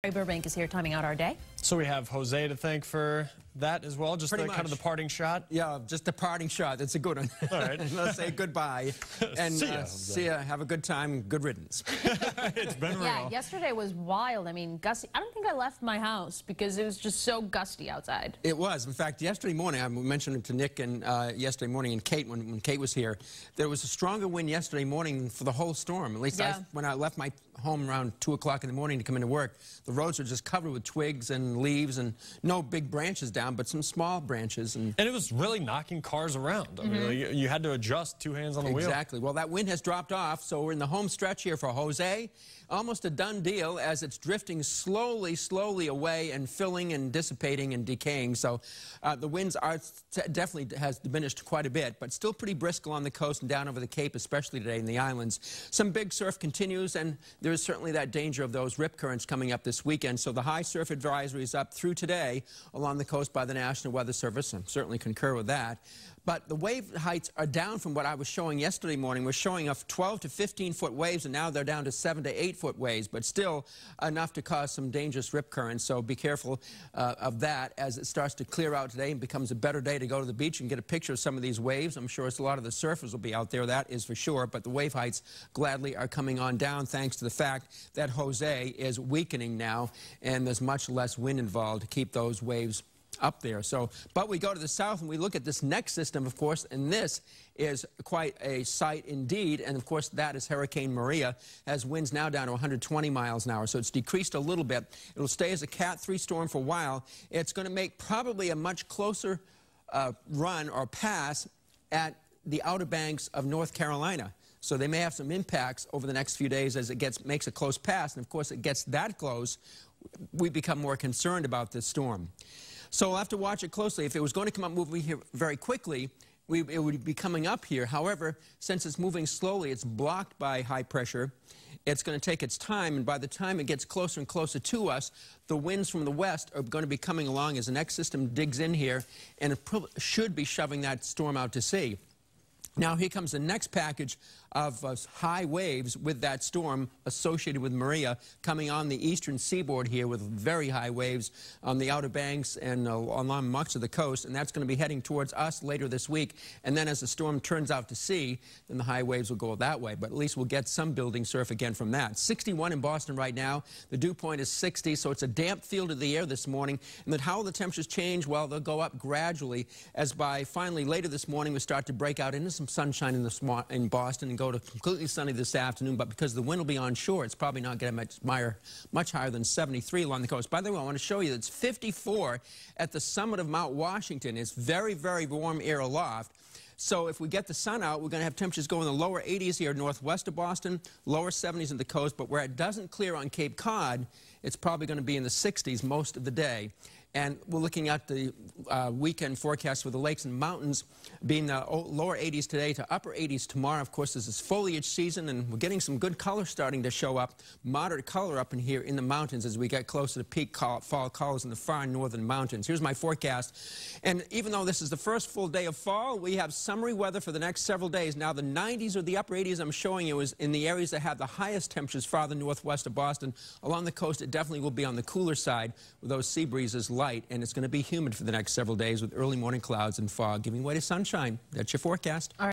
Burbank is here timing out our day. So we have Jose to thank for that as well, just kind of the parting shot. Yeah, just the parting shot. That's a good one. All right. Let's say goodbye. And see ya. Have a good time. Good riddance. It's been real. Yeah, yesterday was wild. I mean, gusty. I don't think I left my house because it was just so gusty outside. It was. In fact, yesterday morning, I mentioned it to Nick and yesterday morning and Kate when Kate was here, there was a stronger wind yesterday morning for the whole storm. At least when I left my home around 2 o'clock in the morning to come into work, the roads were just covered with twigs and leaves and no big branches down, but some small branches. And it was really knocking cars around. I mean, you had to adjust, two hands on the wheel. Exactly. Well, that wind has dropped off, so we're in the home stretch here for Jose. Almost a done deal as it's drifting slowly away and filling and dissipating and decaying. So the winds are definitely has diminished quite a bit, but still pretty brisk along the coast and down over the Cape, especially today in the islands. Some big surf continues, and there is certainly that danger of those rip currents coming up this weekend. So the high surf advisory is up through today along the coast by the National Weather Service. I certainly concur with that. But the wave heights are down from what I was showing yesterday morning. We're showing of 12 to 15 foot waves, and now they're down to 7 to 8 foot waves, but still enough to cause some dangerous rip currents. So be careful of that as it starts to clear out today and becomes a better day to go to the beach and get a picture of some of these waves. I'm sure a lot of the surfers will be out there, that is for sure, but the wave heights gladly are coming on down thanks to the fact that Jose is weakening now, and there's much less wind involved to keep those waves up there. So, but we go to the south and we look at this next system, of course, and this is quite a sight indeed. And of course, that is Hurricane Maria, has winds now down to 120 miles an hour. So it's decreased a little bit. It'll stay as a Cat 3 storm for a while. It's going to make probably a much closer run or pass at the Outer Banks of North Carolina. So they may have some impacts over the next few days as it makes a close pass. And of course, it gets that close, we become more concerned about this storm. So we'll have to watch it closely. If it was going to come up moving here very quickly, it would be coming up here. However, since it's moving slowly, it's blocked by high pressure. It's going to take its time, and by the time it gets closer and closer to us, the winds from the west are going to be coming along as the next system digs in here, and it should be shoving that storm out to sea. Now, here comes the next package of high waves with that storm associated with Maria coming on the eastern seaboard here with very high waves on the Outer Banks and along much of the coast, and that's going to be heading towards us later this week. And then as the storm turns out to sea, then the high waves will go that way, but at least we'll get some building surf again from that. 61 in Boston right now. The dew point is 60, so it's a damp feel to the air this morning. And then how will the temperatures change? Well, they'll go up gradually as by finally later this morning we start to break out into some sunshine in Boston and go to completely sunny this afternoon, but because the wind will be onshore, it's probably not going to much higher than 73 along the coast. By the way, I want to show you that it's 54 at the summit of Mount Washington. It's very, very warm air aloft. So if we get the sun out, we're going to have temperatures go in the lower 80s here northwest of Boston, lower 70s in the coast, but where it doesn't clear on Cape Cod, it's probably going to be in the 60s most of the day. And we're looking at the weekend forecast for the lakes and mountains being the lower 80s today to upper 80s tomorrow. Of course, this is foliage season, and we're getting some good color starting to show up, moderate color up in here in the mountains as we get closer to peak fall colors in the far northern mountains. Here's my forecast. And even though this is the first full day of fall, we have summery weather for the next several days. Now, the 90s or the upper 80s I'm showing you is in the areas that have the highest temperatures farther northwest of Boston. Along the coast, it definitely will be on the cooler side with those sea breezes light, and it's going to be humid for the next several days with early morning clouds and fog giving way to sunshine. That's your forecast. All right.